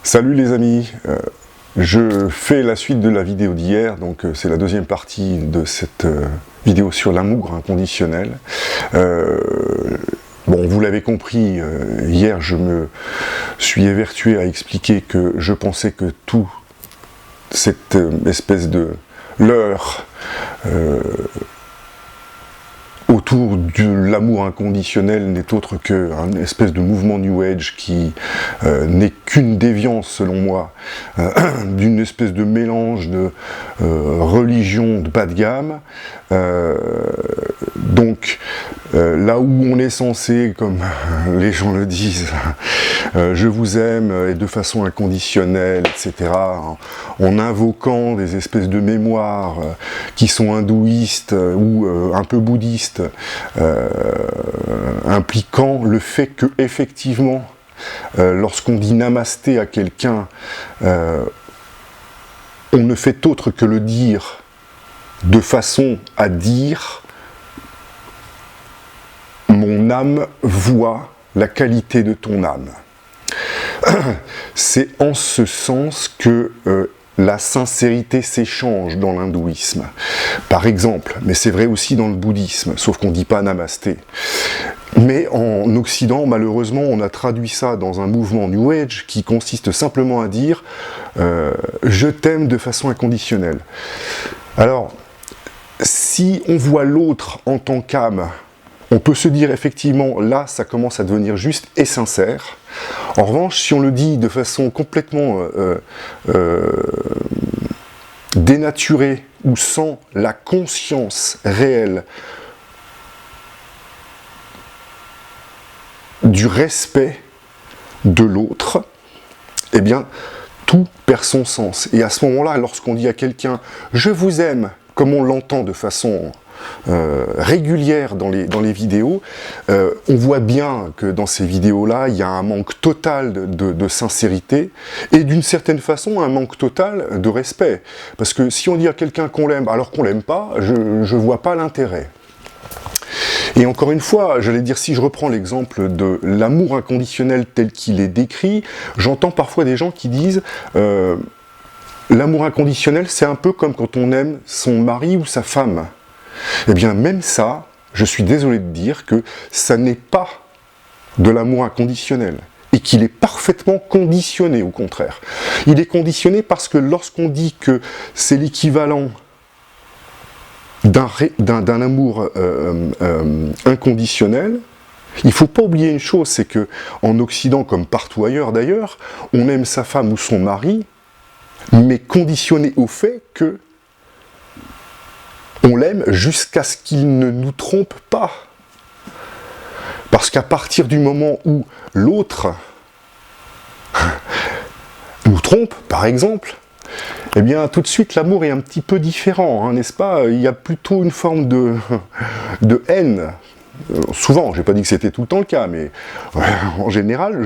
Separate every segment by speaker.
Speaker 1: Salut les amis, je fais la suite de la vidéo d'hier, donc c'est la deuxième partie de cette vidéo sur l'amour inconditionnel. Bon, vous l'avez compris, hier je me suis évertué à expliquer que je pensais que tout cette espèce de leurre autour de l'amour inconditionnel n'est autre qu'un espèce de mouvement New Age qui n'est qu'une déviance, selon moi, d'une espèce de mélange de religion de bas de gamme. Donc, là où on est censé, comme les gens le disent, je vous aime et de façon inconditionnelle, etc., en invoquant des espèces de mémoires qui sont hindouistes ou un peu bouddhistes, impliquant le fait que, effectivement, lorsqu'on dit namasté à quelqu'un, on ne fait autre que le dire de façon à dire « mon âme voit la qualité de ton âme ». C'est en ce sens que la sincérité s'échange dans l'hindouisme. Par exemple, mais c'est vrai aussi dans le bouddhisme, sauf qu'on ne dit pas namasté. Mais en Occident, malheureusement, on a traduit ça dans un mouvement New Age qui consiste simplement à dire « je t'aime de façon inconditionnelle ». Alors, si on voit l'autre en tant qu'âme, on peut se dire effectivement, là, ça commence à devenir juste et sincère. En revanche, si on le dit de façon complètement dénaturée ou sans la conscience réelle du respect de l'autre, eh bien, tout perd son sens. Et à ce moment-là, lorsqu'on dit à quelqu'un « je vous aime », comme on l'entend de façon régulière dans les vidéos, on voit bien que dans ces vidéos-là, il y a un manque total de sincérité et d'une certaine façon un manque total de respect. Parce que si on dit à quelqu'un qu'on l'aime alors qu'on l'aime pas, je ne vois pas l'intérêt. Et encore une fois, j'allais dire, si je reprends l'exemple de l'amour inconditionnel tel qu'il est décrit, j'entends parfois des gens qui disent l'amour inconditionnel, c'est un peu comme quand on aime son mari ou sa femme. Eh bien, même ça, je suis désolé de dire que ça n'est pas de l'amour inconditionnel. Et qu'il est parfaitement conditionné, au contraire. Il est conditionné parce que lorsqu'on dit que c'est l'équivalent d'un amour inconditionnel, il ne faut pas oublier une chose, c'est que en Occident, comme partout ailleurs d'ailleurs, on aime sa femme ou son mari, mais conditionné au fait que on l'aime jusqu'à ce qu'il ne nous trompe pas. Parce qu'à partir du moment où l'autre nous trompe, par exemple, eh bien tout de suite l'amour est un petit peu différent, hein, n'est-ce pas? Il y a plutôt une forme de haine. Souvent, je n'ai pas dit que c'était tout le temps le cas, mais en général,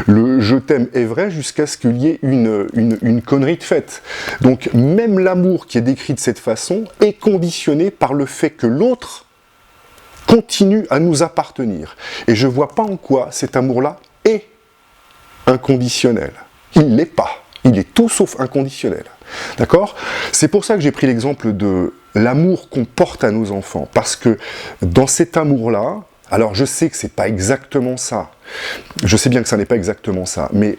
Speaker 1: le je t'aime est vrai jusqu'à ce qu'il y ait une connerie de faite. Donc même l'amour qui est décrit de cette façon est conditionné par le fait que l'autre continue à nous appartenir. Et je ne vois pas en quoi cet amour-là est inconditionnel. Il ne l'est pas. Il est tout sauf inconditionnel. D'accord? C'est pour ça que j'ai pris l'exemple de l'amour qu'on porte à nos enfants. Parce que dans cet amour-là, alors je sais que c'est pas exactement ça. Je sais bien que ça n'est pas exactement ça. Mais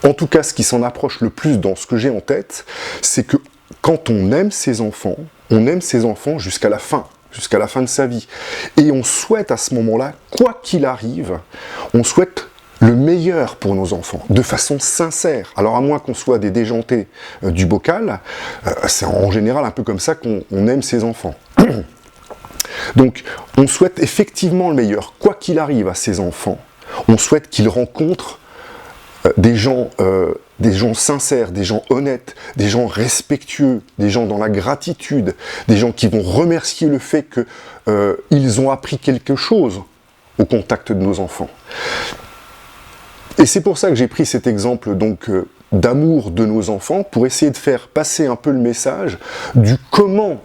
Speaker 1: en tout cas, ce qui s'en approche le plus dans ce que j'ai en tête, c'est que quand on aime ses enfants jusqu'à la fin de sa vie. Et on souhaite à ce moment-là, quoi qu'il arrive, on souhaite le meilleur pour nos enfants, de façon sincère. Alors à moins qu'on soit des déjantés du bocal, c'est en général un peu comme ça qu'on aime ses enfants. Donc on souhaite effectivement le meilleur, quoi qu'il arrive à ses enfants. On souhaite qu'ils rencontrent des gens sincères, des gens honnêtes, des gens respectueux, des gens dans la gratitude, des gens qui vont remercier le fait qu'ils ont appris quelque chose au contact de nos enfants. Et c'est pour ça que j'ai pris cet exemple donc d'amour de nos enfants, pour essayer de faire passer un peu le message du comment,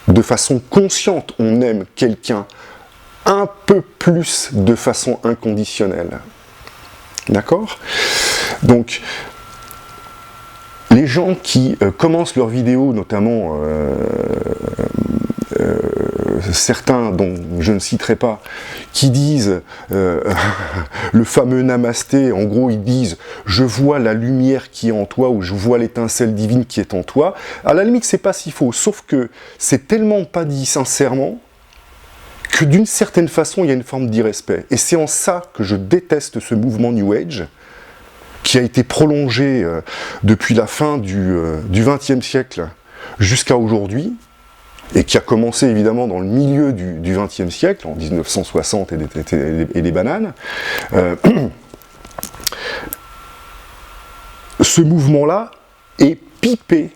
Speaker 1: de façon consciente, on aime quelqu'un un peu plus de façon inconditionnelle. D'accord? Donc, les gens qui commencent leurs vidéos, notamment certains dont je ne citerai pas, qui disent le fameux namasté, en gros ils disent « je vois la lumière qui est en toi » ou « je vois l'étincelle divine qui est en toi », à la limite c'est pas si faux, sauf que c'est tellement pas dit sincèrement que d'une certaine façon il y a une forme d'irrespect. Et c'est en ça que je déteste ce mouvement New Age, qui a été prolongé depuis la fin du XXe siècle jusqu'à aujourd'hui, et qui a commencé évidemment dans le milieu du XXe siècle, en 1960 et des bananes. Ce mouvement-là est pipé.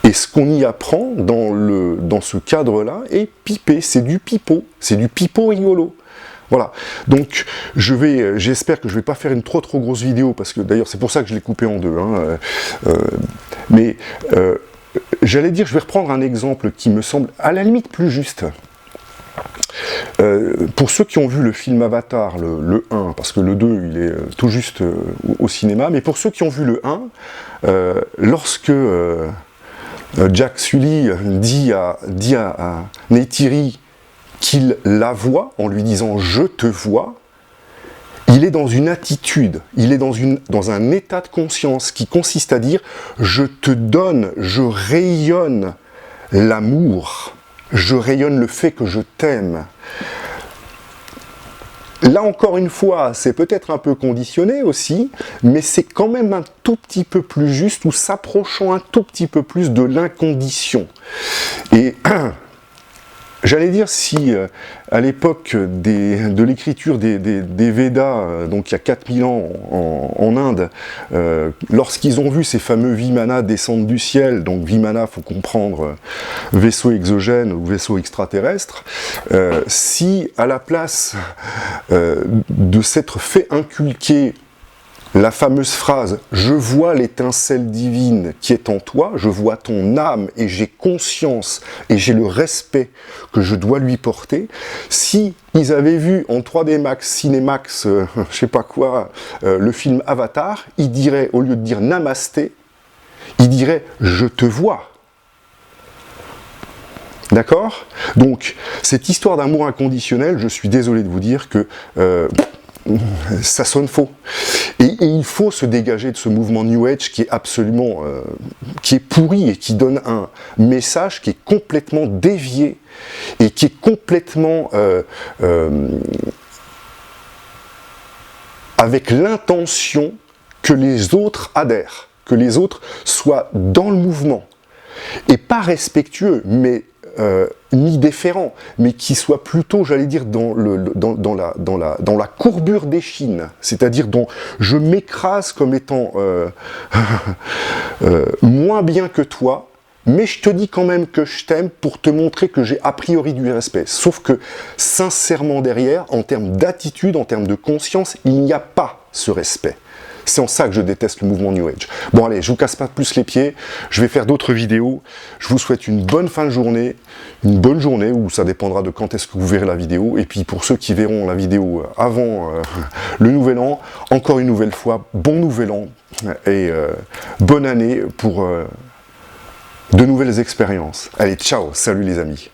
Speaker 1: Et ce qu'on y apprend dans ce cadre-là est pipé, c'est du pipeau rigolo. Voilà, donc j'espère que je ne vais pas faire une trop grosse vidéo, parce que d'ailleurs c'est pour ça que je l'ai coupé en deux, hein, j'allais dire, je vais reprendre un exemple qui me semble à la limite plus juste. Pour ceux qui ont vu le film Avatar, le 1, parce que le 2 il est tout juste au cinéma, mais pour ceux qui ont vu le 1, lorsque Jack Sully dit à Neytiri qu'il la voit, en lui disant « je te vois », il est dans une attitude, il est dans un état de conscience qui consiste à dire « je te donne, je rayonne l'amour, je rayonne le fait que je t'aime ». Là encore une fois, c'est peut-être un peu conditionné aussi, mais c'est quand même un tout petit peu plus juste, ou s'approchant un tout petit peu plus de l'incondition. Et j'allais dire, si à l'époque de l'écriture des Védas, donc il y a 4000 ans en Inde, lorsqu'ils ont vu ces fameux Vimana descendre du ciel, donc Vimana, il faut comprendre vaisseau exogène ou vaisseau extraterrestre, si à la place de s'être fait inculquer la fameuse phrase « je vois l'étincelle divine qui est en toi, je vois ton âme et j'ai conscience et j'ai le respect que je dois lui porter », si ils avaient vu en 3D Max, Cinemax, je sais pas quoi, le film Avatar, ils diraient, au lieu de dire « namasté », ils diraient « je te vois ». D'accord? Donc, cette histoire d'amour inconditionnel, je suis désolé de vous dire que ça sonne faux. Et il faut se dégager de ce mouvement New Age qui est absolument qui est pourri et qui donne un message qui est complètement dévié et qui est complètement avec l'intention que les autres adhèrent, que les autres soient dans le mouvement et pas respectueux, mais ni déférent, mais qui soit plutôt, j'allais dire, dans la courbure d'échine, c'est-à-dire dont je m'écrase comme étant moins bien que toi, mais je te dis quand même que je t'aime pour te montrer que j'ai a priori du respect. Sauf que, sincèrement derrière, en termes d'attitude, en termes de conscience, il n'y a pas ce respect. C'est en ça que je déteste le mouvement New Age. Bon allez, je vous casse pas plus les pieds, je vais faire d'autres vidéos. Je vous souhaite une bonne fin de journée, une bonne journée, ou ça dépendra de quand est-ce que vous verrez la vidéo. Et puis pour ceux qui verront la vidéo avant le Nouvel An, encore une nouvelle fois, bon Nouvel An et bonne année pour de nouvelles expériences. Allez, ciao, salut les amis.